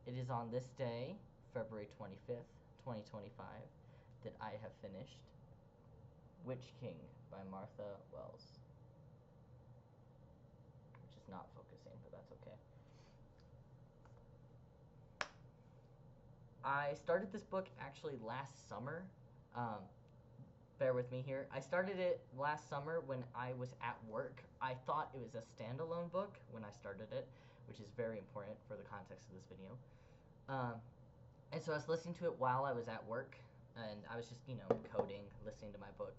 It is on this day, February 25th, 2025, that I have finished Witch King by Martha Wells. Which is not focusing, but that's okay. I started this book actually last summer. Bear with me here. I started it last summer when I was at work. I thought it was a standalone book when I started it, which is very important for the context of this video. And so I was listening to it while I was at work, and I was just, coding, listening to my book.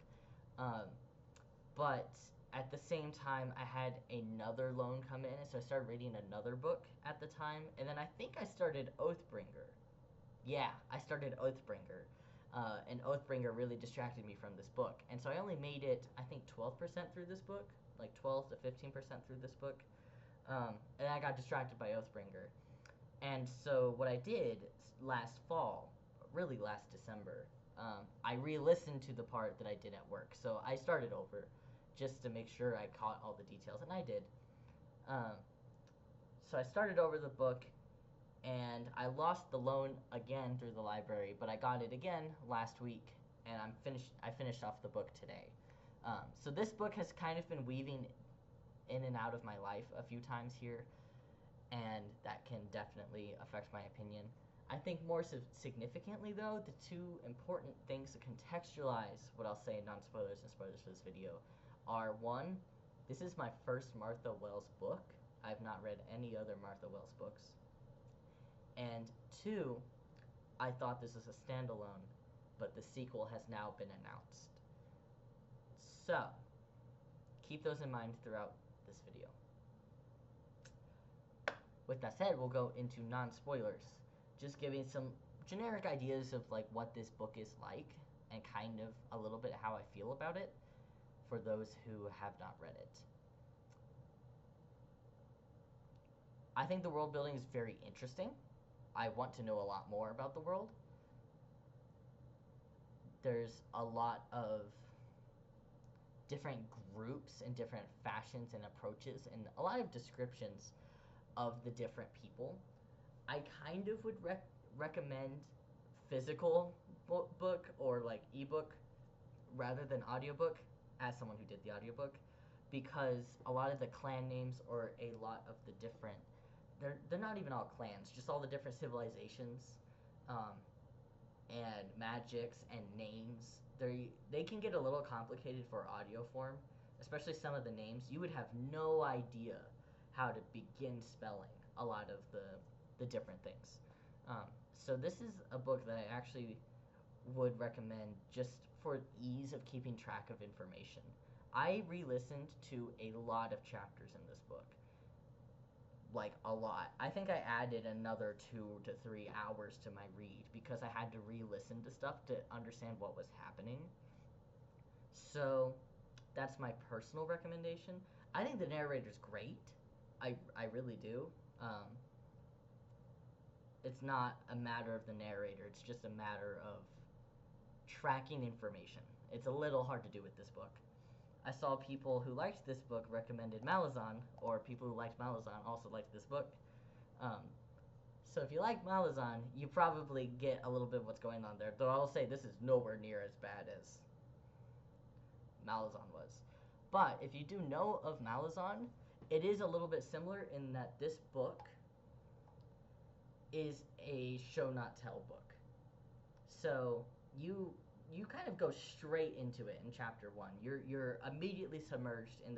But at the same time, I had another loan come in, and so I started reading another book at the time, and then I think I started Oathbringer. Yeah, I started Oathbringer. And Oathbringer really distracted me from this book. And so I only made it, I think, 12% through this book, like 12 to 15% through this book. And I got distracted by Oathbringer. And so what I did last fall, really last December, I re-listened to the part that I did at work. So I started over just to make sure I caught all the details, and I did. So I started over the book, and I lost the loan again through the library, but I got it again last week, and I finished off the book today. So this book has kind of been weaving in and out of my life a few times here, and that can definitely affect my opinion. I think more significantly, though, the two important things to contextualize what I'll say in non-spoilers and spoilers for this video are, one, this is my first Martha Wells book. I've not read any other Martha Wells books. And two, I thought this was a standalone, but the sequel has now been announced. So, keep those in mind throughout this video. With that said, we'll go into non-spoilers, just giving some generic ideas of like what this book is like and kind of a little bit how I feel about it for those who have not read it. I think the world building is very interesting. I want to know a lot more about the world. There's a lot of different groups and different fashions and approaches and a lot of descriptions of the different people. I kind of would recommend physical book or like ebook rather than audiobook as someone who did the audiobook, because a lot of the clan names or a lot of the different they're not even all clans, just all the different civilizations and magics and names. They can get a little complicated for audio form, especially some of the names. You would have no idea how to begin spelling a lot of the different things. So this is a book that I actually would recommend just for ease of keeping track of information. I re-listened to a lot of chapters in this book. Like a lot. I think I added another 2 to 3 hours to my read because I had to re-listen to stuff to understand what was happening. So that's my personal recommendation. I think the narrator's great. I really do. It's not a matter of the narrator. It's just a matter of tracking information. It's a little hard to do with this book. I saw people who liked this book recommended Malazan, or people who liked Malazan also liked this book. So if you like Malazan, you probably get a little bit of what's going on there, though I'll say this is nowhere near as bad as Malazan was. But if you do know of Malazan, it is a little bit similar in that this book is a show not tell book. So you kind of go straight into it in chapter 1. You're immediately submerged in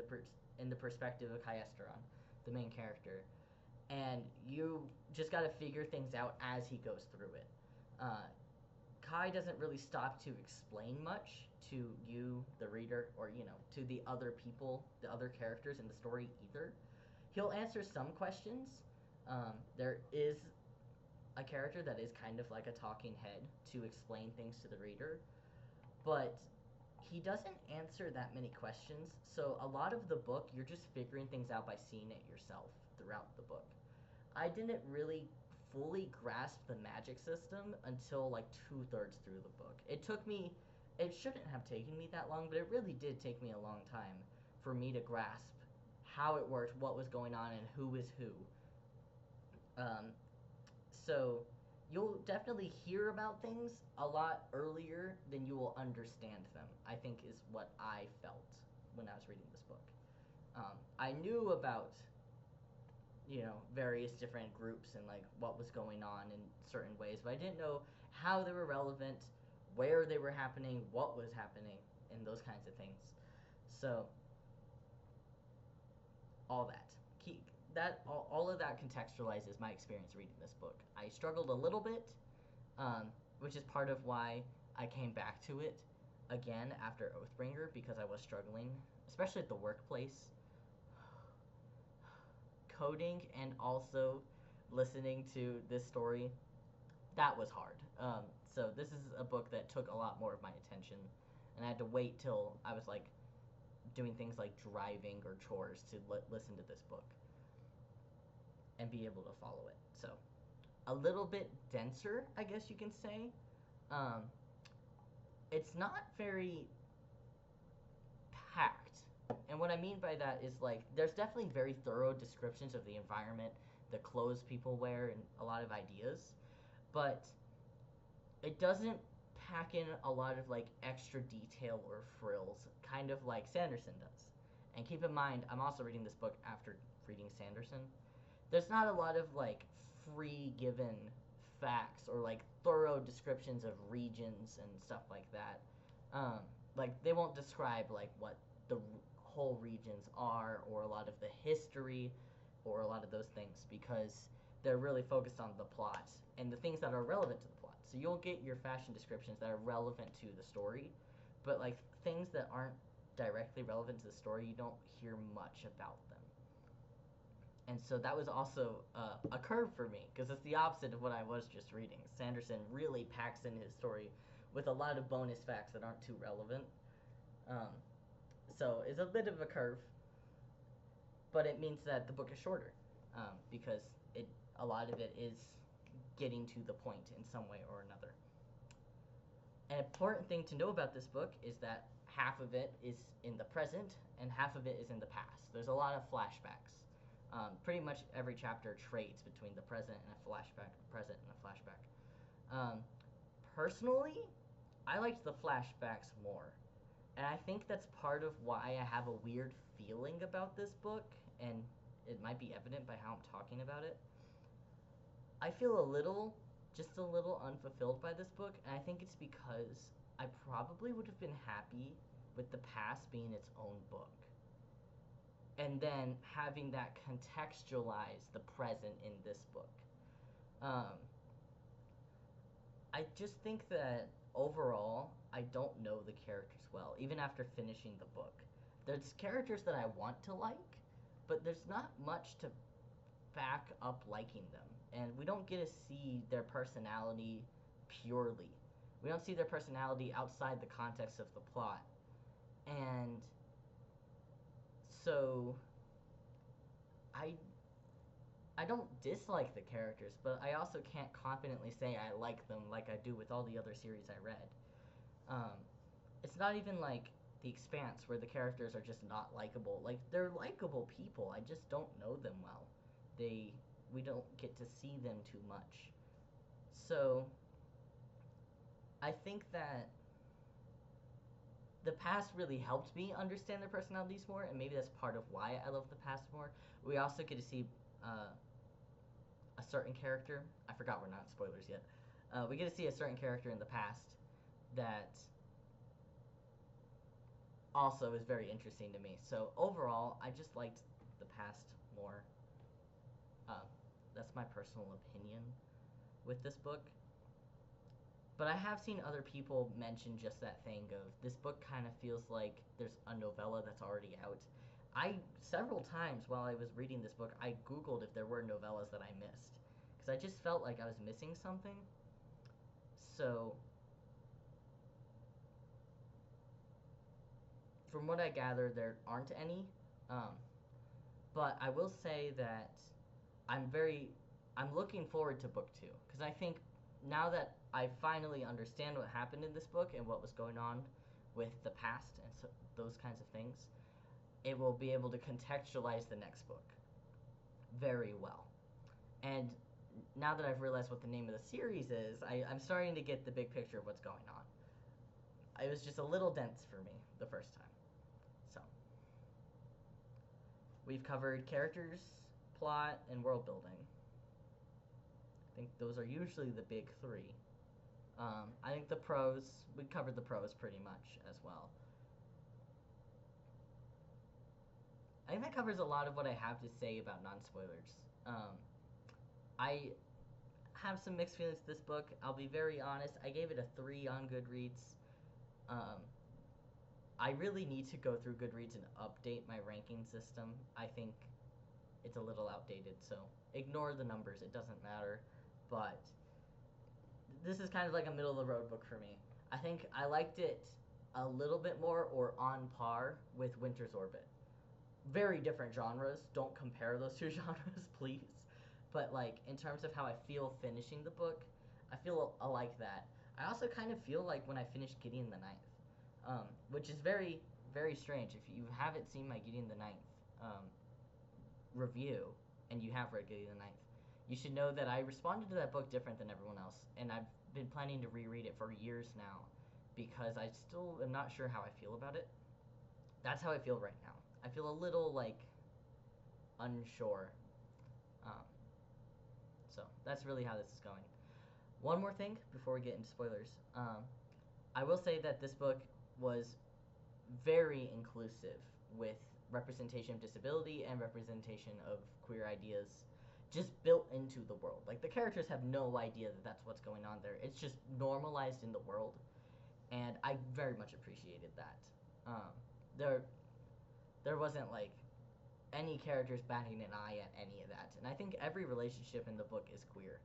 the perspective of Kyesteron, the main character, and you just got to figure things out as he goes through it. Kai doesn't really stop to explain much to you, the reader, or to the other people, the other characters in the story either. He'll answer some questions. There is a character that is kind of like a talking head to explain things to the reader, but he doesn't answer that many questions, so a lot of the book you're just figuring things out by seeing it yourself throughout the book. I didn't really fully grasp the magic system until like 2/3 through the book. It shouldn't have taken me that long, but it really did take me a long time for me to grasp how it worked, what was going on, and who is who. So you'll definitely hear about things a lot earlier than you will understand them, I think is what I felt when I was reading this book. I knew about, various different groups and like what was going on in certain ways, but I didn't know how they were relevant, where they were happening, what was happening, and those kinds of things. So all that all of that contextualizes my experience reading this book. I struggled a little bit, which is part of why I came back to it again after Oathbringer, because I was struggling, especially at the workplace. Coding and also listening to this story, that was hard. So this is a book that took a lot more of my attention, and I had to wait till I was like doing things like driving or chores to listen to this book and be able to follow it. So a little bit denser, I guess you can say. Um, it's not very packed. And what I mean by that is like there's definitely very thorough descriptions of the environment, the clothes people wear, and a lot of ideas, but it doesn't pack in a lot of like extra detail or frills, kind of like Sanderson does. And keep in mind, I'm also reading this book after reading Sanderson. There's not a lot of like free given facts or like thorough descriptions of regions and stuff like that. Um, like they won't describe like what the whole regions are or a lot of the history or a lot of those things, because they're really focused on the plot and the things that are relevant to the plot. So you'll get your fashion descriptions that are relevant to the story, but like things that aren't directly relevant to the story, you don't hear much about them. And so that was also a curve for me, because it's the opposite of what I was just reading. Sanderson really packs in his story with a lot of bonus facts that aren't too relevant. Um, so it's a bit of a curve, but it means that the book is shorter, because a lot of it is getting to the point in some way or another. An important thing to know about this book is that half of it is in the present and half of it is in the past. There's a lot of flashbacks. Pretty much every chapter trades between the present and a flashback, present and a flashback. Personally, I liked the flashbacks more. And I think that's part of why I have a weird feeling about this book, and it might be evident by how I'm talking about it. I feel just a little unfulfilled by this book, and I think it's because I probably would have been happy with the past being its own book. And then having that contextualize the present in this book. I just think that overall, I don't know the characters well, even after finishing the book. There's characters that I want to like, but there's not much to back up liking them. And we don't get to see their personality purely. We don't see their personality outside the context of the plot. And so I don't dislike the characters, but I also can't confidently say I like them like I do with all the other series I read. It's not even like The Expanse, where the characters are just not likable. Like, they're likable people. I just don't know them well. We don't get to see them too much. So I think that the past really helped me understand their personalities more, and maybe that's part of why I love the past more. We also get to see a certain character. I forgot we're not spoilers yet. We get to see a certain character in the past that also is very interesting to me. So overall, I just liked the past more. That's my personal opinion with this book. But I have seen other people mention just that thing of this book kind of feels like there's a novella that's already out. Several times while I was reading this book, I Googled if there were novellas that I missed, because I just felt like I was missing something. So from what I gather, there aren't any. But I will say that I'm looking forward to book 2, because I think now that I finally understand what happened in this book and what was going on with the past and those kinds of things, it will be able to contextualize the next book very well. And now that I've realized what the name of the series is, I'm starting to get the big picture of what's going on. It was just a little dense for me the first time. So, we've covered characters, plot, and world building. I think those are usually the big three. I think the pros, we covered the pros pretty much as well. I think that covers a lot of what I have to say about non-spoilers. I have some mixed feelings with this book. I'll be very honest. I gave it a 3 on Goodreads. Um, I really need to go through Goodreads and update my ranking system. I think it's a little outdated, so ignore the numbers. It doesn't matter. But this is kind of like a middle of the road book for me. I think I liked it a little bit more or on par with Winter's Orbit. Very different genres. Don't compare those two genres, please. But like in terms of how I feel finishing the book, I feel like that. I also kind of feel like when I finished Gideon the Ninth, which is very, very strange. If you haven't seen my Gideon the Ninth review and you have read Gideon the Ninth, you should know that I responded to that book different than everyone else, and I've been planning to reread it for years now because I still am not sure how I feel about it. That's how I feel right now. I feel a little like unsure. Um, so that's really how this is going. One more thing before we get into spoilers. I will say that this book was very inclusive with representation of disability and representation of queer ideas just built into the world. Like the characters have no idea that that's what's going on there. It's just normalized in the world, and I very much appreciated that. There wasn't like any characters batting an eye at any of that, and I think every relationship in the book is queer,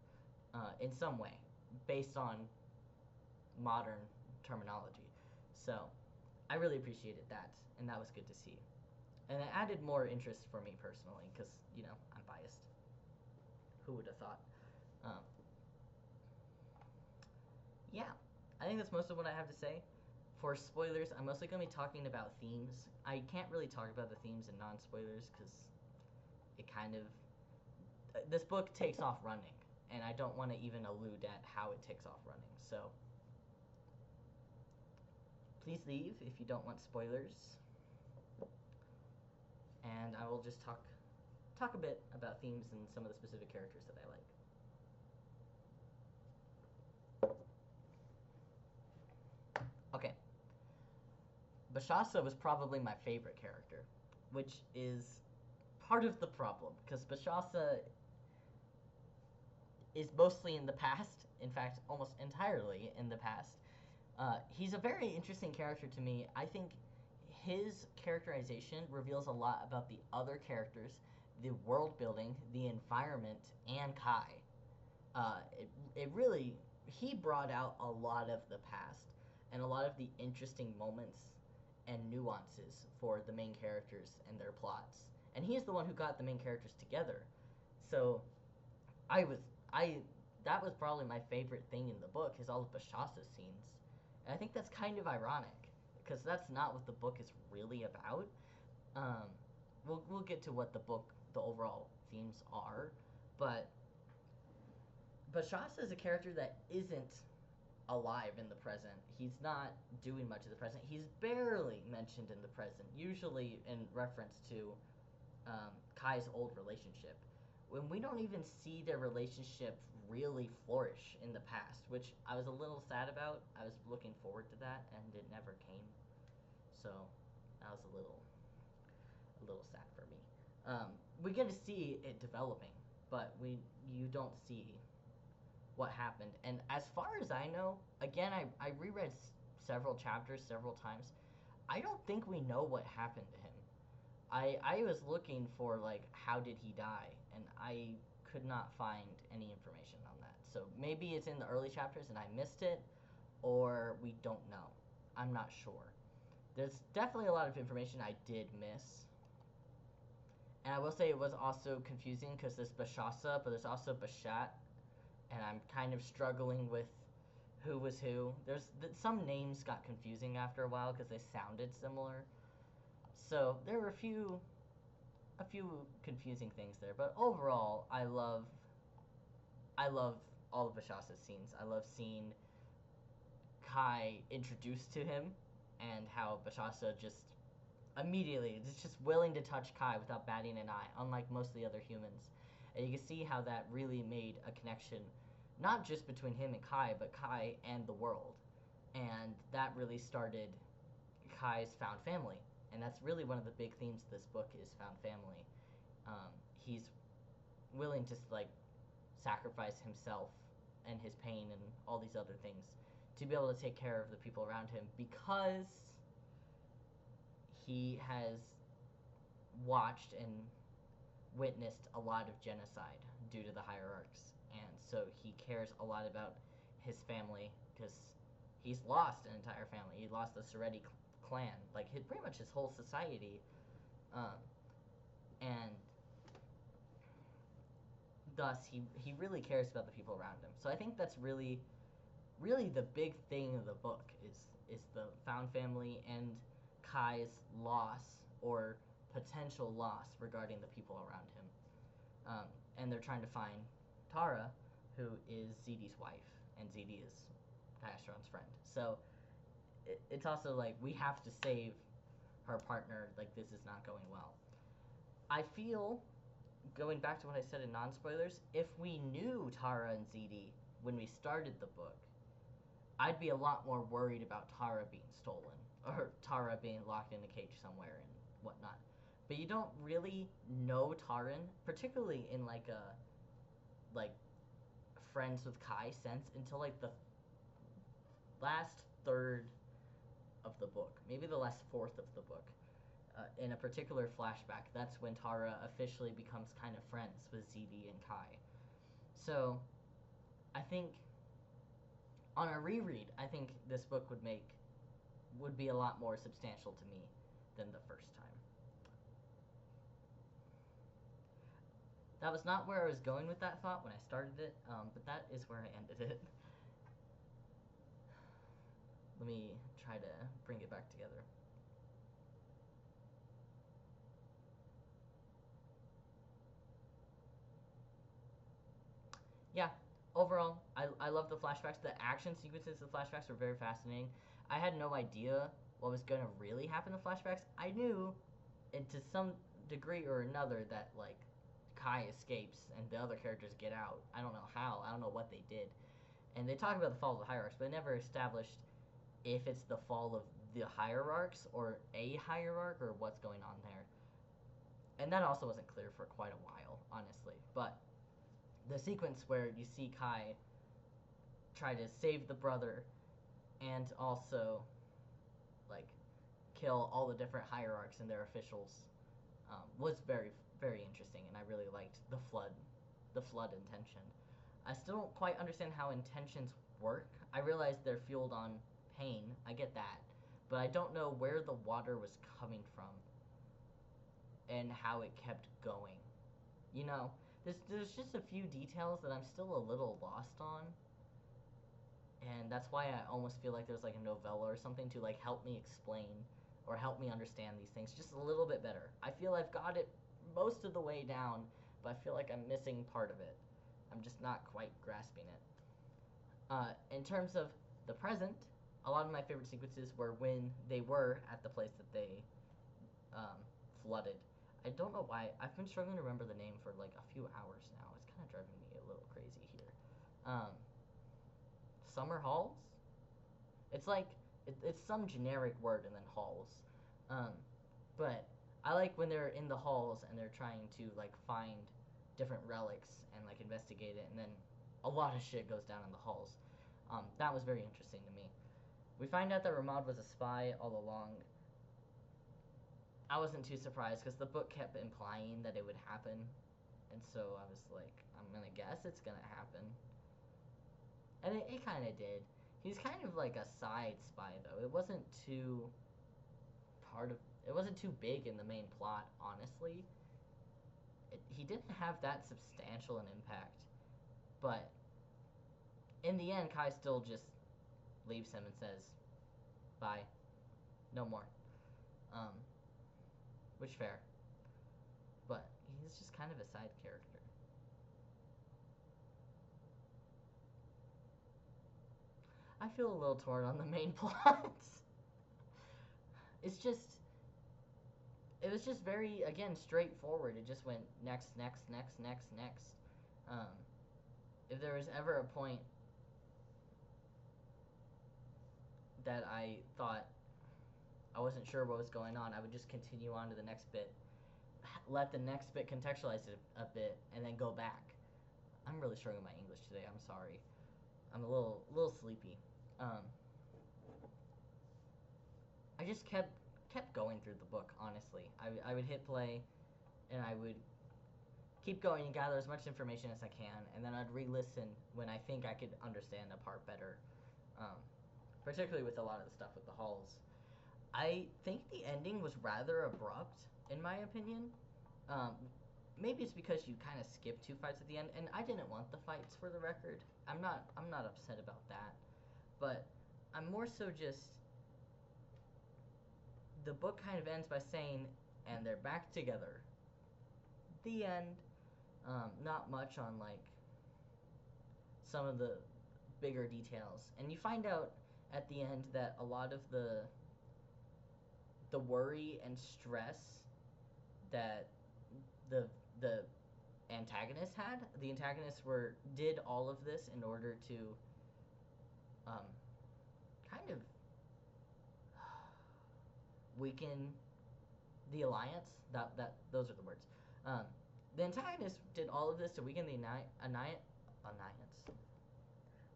in some way, based on modern terminology. So I really appreciated that, and that was good to see. And it added more interest for me personally, because, you know, I'm biased. Who would have thought? Um, yeah, I think that's most of what I have to say. For spoilers, I'm mostly going to be talking about themes. I can't really talk about the themes in non-spoilers, because it kind of... This book takes off running, and I don't want to even allude at how it takes off running, so... Please leave if you don't want spoilers. And I will just talk a bit about themes and some of the specific characters that I like. Okay. Bashasa was probably my favorite character, which is part of the problem, because Bashasa is mostly in the past, in fact, almost entirely in the past. He's a very interesting character to me. I think his characterization reveals a lot about the other characters, the world building, the environment, and Kai. It really, he brought out a lot of the past and a lot of the interesting moments and nuances for the main characters and their plots. And he is the one who got the main characters together. So that was probably my favorite thing in the book, is all of Bashasa's scenes. And I think that's kind of ironic, because that's not what the book is really about. We'll get to what the overall themes are, but Bashasa is a character that isn't alive in the present. He's not doing much in the present. He's barely mentioned in the present, usually in reference to Kai's old relationship, when we don't even see their relationship really flourish in the past, which I was a little sad about. I was looking forward to that, and it never came. So that was a little sad for me. We get to see it developing, but you don't see what happened. And as far as I know, again, I reread several chapters several times. I don't think we know what happened to him. I was looking for, like, how did he die, and I could not find any information on that. So maybe it's in the early chapters and I missed it, or we don't know. I'm not sure. There's definitely a lot of information I did miss. And I will say it was also confusing, because there's Bashasa, but there's also Bashat, and I'm kind of struggling with who was who. Some names got confusing after a while because they sounded similar. So there were a few confusing things there, but overall, I love I love all of Bashasa's scenes. I love seeing Kai introduced to him, and how Bashasa just immediately is just willing to touch Kai without batting an eye, unlike most of the other humans. And you can see how that really made a connection, not just between him and Kai, but Kai and the world. And that really started Kai's found family. And that's really one of the big themes of this book is found family. He's willing to sacrifice himself and his pain and all these other things to be able to take care of the people around him, because he has watched and witnessed a lot of genocide due to the hierarchs, and so he cares a lot about his family, because he's lost an entire family. He lost the Sereti clan, pretty much his whole society, and thus he really cares about the people around him. So I think that's really the big thing of the book is the found family and Kai's loss or potential loss regarding the people around him. And they're trying to find Tara, who is Zidi's wife, and Zidi is Kaiestron's friend. So it's also we have to save her partner. This is not going well. I feel, going back to what I said in non-spoilers, if we knew Tara and Zidi when we started the book, I'd be a lot more worried about Tara being stolen, or Tara being locked in a cage somewhere and whatnot. But you don't really know Taran, particularly in a friends with Kai sense, until the last third of the book, maybe the last fourth of the book. In a particular flashback, that's when Tara officially becomes kind of friends with Zidi and Kai. So I think on a reread, I think this book would be a lot more substantial to me than the first time. That was not where I was going with that thought when I started it, but that is where I ended it. Let me try to bring it back together. Yeah, overall, I love the flashbacks. The action sequences of the flashbacks were very fascinating. I had no idea what was going to really happen in the flashbacks. I knew, and to some degree or another, that Kai escapes and the other characters get out. I don't know how. I don't know what they did. And they talk about the fall of the hierarchs, but they never established if it's the fall of the hierarchs or a hierarch or what's going on there. And that also wasn't clear for quite a while, honestly. But the sequence where you see Kai try to save the brother and also kill all the different hierarchs and their officials was very, very interesting, and I really liked the flood intention. I still don't quite understand how intentions work. I realize they're fueled on pain, I get that, but I don't know where the water was coming from and how it kept going. There's just a few details that I'm still a little lost on, and that's why I almost feel like there's a novella or something to help me explain or help me understand these things just a little bit better. I feel I've got it most of the way down, but I feel like I'm missing part of it. I'm just not quite grasping it. In terms of the present, a lot of my favorite sequences were when they were at the place that they flooded. I don't know why. I've been struggling to remember the name for a few hours now. It's kind of driving me a little crazy here. Summer Halls? It's it's some generic word and then halls. But I like when they're in the halls and they're trying to find different relics and investigate it, and then a lot of shit goes down in the halls. That was very interesting to me. We find out that Ramad was a spy all along. I wasn't too surprised because the book kept implying that it would happen, and so I was I'm gonna guess it's gonna happen. And it kind of did. He's kind of a side spy though. It wasn't too big in the main plot, honestly. He didn't have that substantial an impact, but in the end, Kai still just leaves him and says, "Bye, no more." Which fair, but he's just kind of a side character. feel a little torn on the main plots. It's just, it was just very, again, straightforward. It just went next, next, next, next, next. Um, if there was ever a point that I thought I wasn't sure what was going on, I would just continue on to the next bit, let the next bit contextualize it a bit, and then go back. I'm really struggling with my English today. I'm sorry. I'm a little sleepy. I just kept going through the book. Honestly, I would hit play, and I would keep going and gather as much information as I can, and then I'd re-listen when I think I could understand a part better. Particularly with a lot of the stuff with the halls. I think the ending was rather abrupt, in my opinion. Um, Maybe it's because you kind of skipped 2 fights at the end, and I didn't want the fights for the record. I'm not upset about that, but I'm more so just the book kind of ends by saying, and they're back together. The end. Not much on like some of the bigger details, and you find out at the end that a lot of the worry and stress that the antagonists had. The antagonists did all of this in order to kind of weaken the alliance. That those are the words. The antagonists did all of this to weaken the alliance.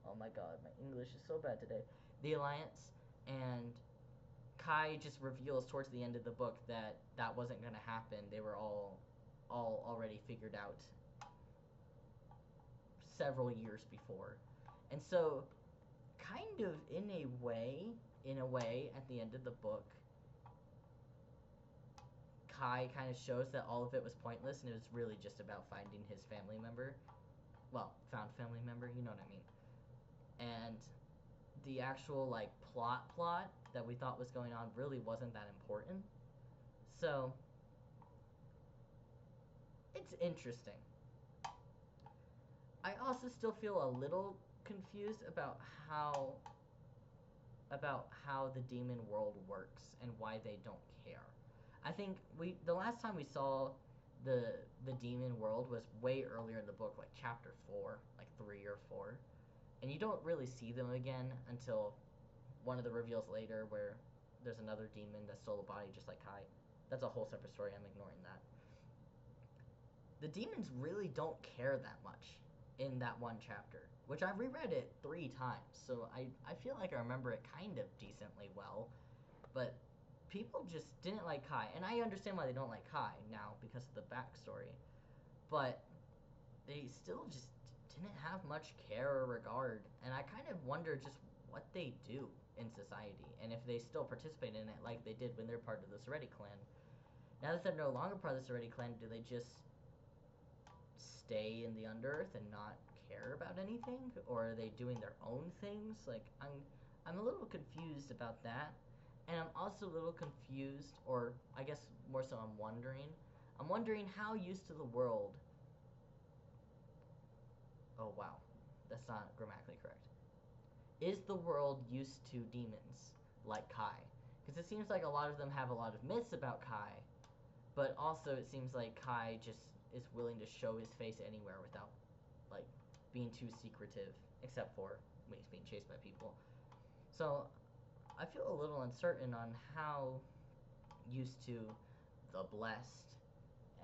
Oh my god, my English is so bad today. The alliance, and Kai just reveals towards the end of the book that that wasn't going to happen. They were all already figured out several years before. And so kind of in a way at the end of the book, Kai kind of shows that all of it was pointless and it was really just about finding his family member. Well, found family member, you know what I mean. And the actual like plot that we thought was going on really wasn't that important. So it's interesting. I also still feel a little confused about how the demon world works and why they don't care. I think the last time we saw the demon world was way earlier in the book, like chapter 4, like 3 or 4. And you don't really see them again until one of the reveals later where there's another demon that stole a body just like Kai. That's a whole separate story. I'm ignoring that. The demons really don't care that much in that one chapter, which I've reread it 3 times, so I feel like I remember it kind of decently well, but people just didn't like Kai, and I understand why they don't like Kai now because of the backstory, but they still just didn't have much care or regard, and I kind of wonder just what they do in society, and if they still participate in it like they did when they're part of the Serenity clan. Now that they're no longer part of the Serenity clan, do they just stay in the Underearth and not care about anything, or are they doing their own things? Like I'm a little confused about that, and I'm also a little confused, or I guess more so I'm wondering how used to the world. Oh wow, that's not grammatically correct. Is the world used to demons like Kai? Because it seems like a lot of them have a lot of myths about Kai, but also it seems like Kai just is willing to show his face anywhere without like being too secretive, except for when he's being chased by people. So I feel a little uncertain on how used to the blessed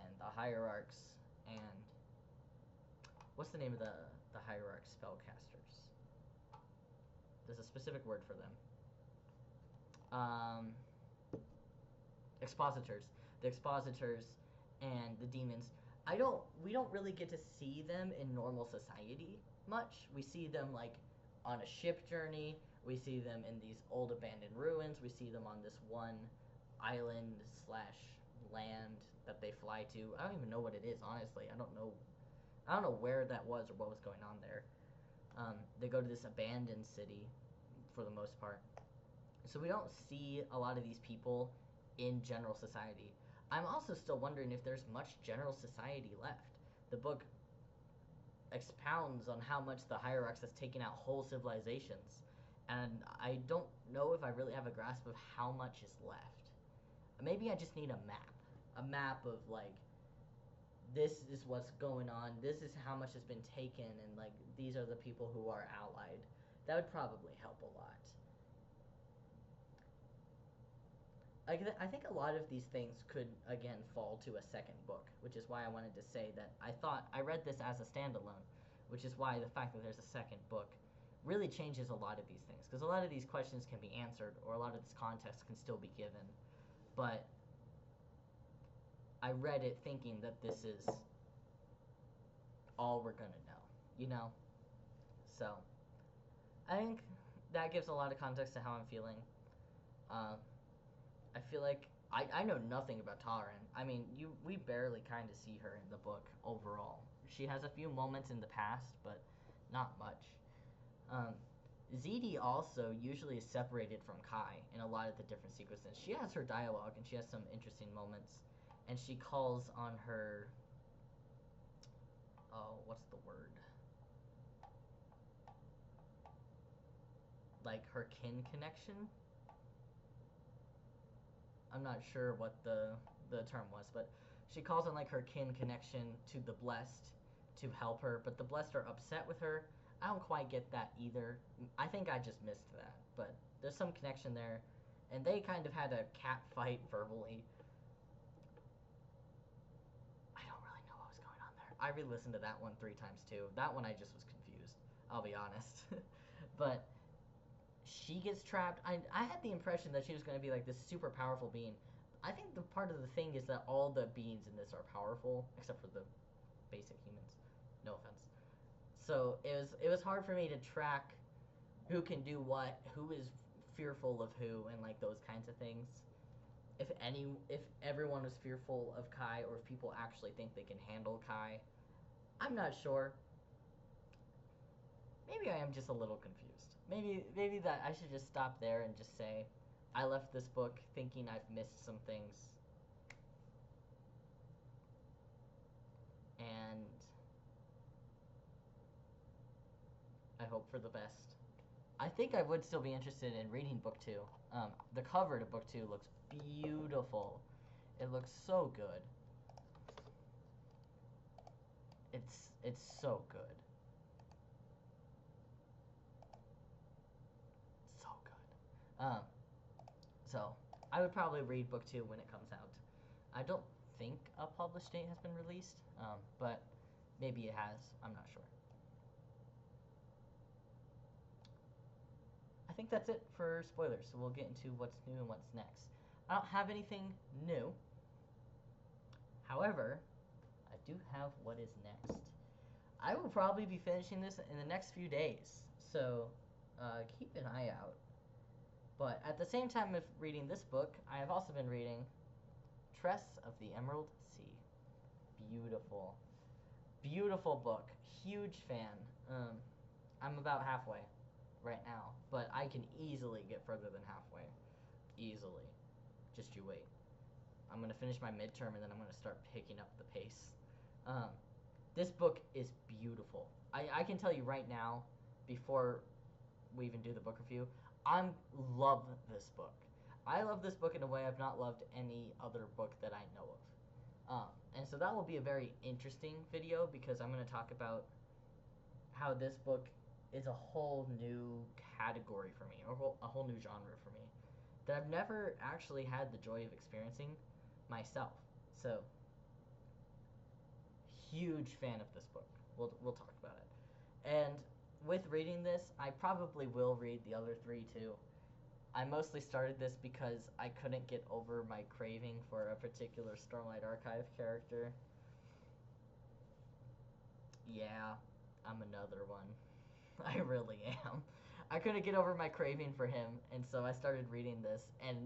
and the hierarchs and what's the name of the hierarch spellcasters? There's a specific word for them. Expositors. The expositors and the demons. We don't really get to see them in normal society much. We see them like on a ship journey. We see them in these old abandoned ruins. We see them on this one island / land that they fly to. I don't even know what it is, honestly. I don't know where that was or what was going on there. They go to this abandoned city for the most part. So we don't see a lot of these people in general society. I'm also still wondering if there's much general society left. The book expounds on how much the hierarchs has taken out whole civilizations, and I don't know if I really have a grasp of how much is left. Maybe I just need a map of like this is what's going on, this is how much has been taken, and like these are the people who are allied. That would probably help a lot. I think a lot of these things could again fall to a second book, which is why I wanted to say that I thought I read this as a standalone, which is why the fact that there's a second book really changes a lot of these things, because a lot of these questions can be answered or a lot of this context can still be given, but I read it thinking that this is all we're gonna know, you know? So, I think that gives a lot of context to how I'm feeling. I feel like I know nothing about Taran. I mean, we barely kind of see her in the book overall. She has a few moments in the past, but not much. ZD also usually is separated from Kai in a lot of the different sequences. She has her dialogue and she has some interesting moments, and she calls on her. Oh, what's the word? Like her kin connection. I'm not sure what the term was, but she calls on like her kin connection to the blessed to help her, but the blessed are upset with her. I don't quite get that either. I think I just missed that, but there's some connection there, and they kind of had a cat fight verbally. I don't really know what was going on there. I re-listened to that one 3 times too. That one I just was confused. I'll be honest, but she gets trapped. I had the impression that she was going to be like this super powerful being. I think the part of the thing is that all the beings in this are powerful, except for the basic humans. No offense. So it was hard for me to track who can do what, who is fearful of who, and like those kinds of things. If everyone was fearful of Kai, or if people actually think they can handle Kai, I'm not sure. Maybe I am just a little confused. Maybe that I should just stop there and just say I left this book thinking I've missed some things, and I hope for the best. I think I would still be interested in reading book 2. The cover to book 2 looks beautiful. It looks so good. It's so good. So good. So I would probably read book 2 when it comes out. I don't think a published date has been released, but maybe it has. I'm not sure. I think that's it for spoilers, so we'll get into what's new and what's next. I don't have anything new. However, I do have what is next. I will probably be finishing this in the next few days, so keep an eye out. But at the same time of reading this book, I have also been reading Tress of the Emerald Sea. Beautiful. Beautiful book. Huge fan. I'm about halfway right now, but I can easily get further than halfway. Easily. Just you wait. I'm going to finish my midterm and then I'm going to start picking up the pace. This book is beautiful. I can tell you right now, before we even do the book review, I love this book. I love this book in a way I've not loved any other book that I know of. And so that will be a very interesting video, because I'm going to talk about how this book is a whole new category for me, or a whole new genre for me, that I've never actually had the joy of experiencing myself. So, huge fan of this book. We'll talk about it. And with reading this, I probably will read the other 3 too. I mostly started this because I couldn't get over my craving for a particular Stormlight Archive character. Yeah, I'm another one. I really am. I couldn't get over my craving for him, and so I started reading this, and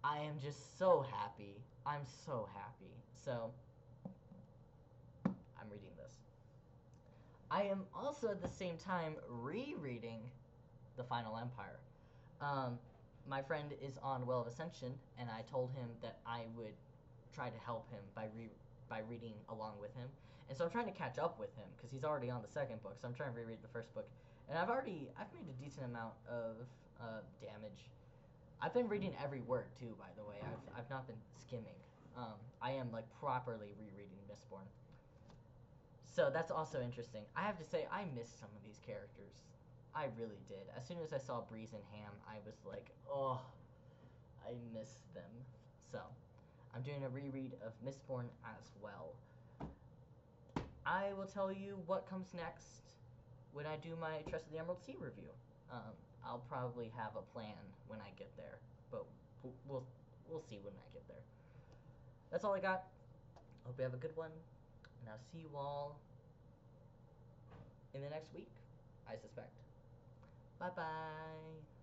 I am just so happy. I'm so happy. So, I'm reading this. I am also at the same time rereading The Final Empire. My friend is on Well of Ascension, and I told him that I would try to help him by reading along with him. And so I'm trying to catch up with him, because he's already on the second book, so I'm trying to reread the first book and I've made a decent amount of damage. I've been reading every word too, by the way. I've not been skimming. I am like properly rereading Mistborn. So that's also interesting. I have to say, I missed some of these characters. I really did. As soon as I saw Breeze and Ham, I was like, oh, I miss them. So, I'm doing a reread of Mistborn as well. I will tell you what comes next when I do my Trust of the Emerald Sea review. I'll probably have a plan when I get there, but we'll see when I get there. That's all I got. Hope you have a good one, and I'll see you all in the next week, I suspect. Bye-bye.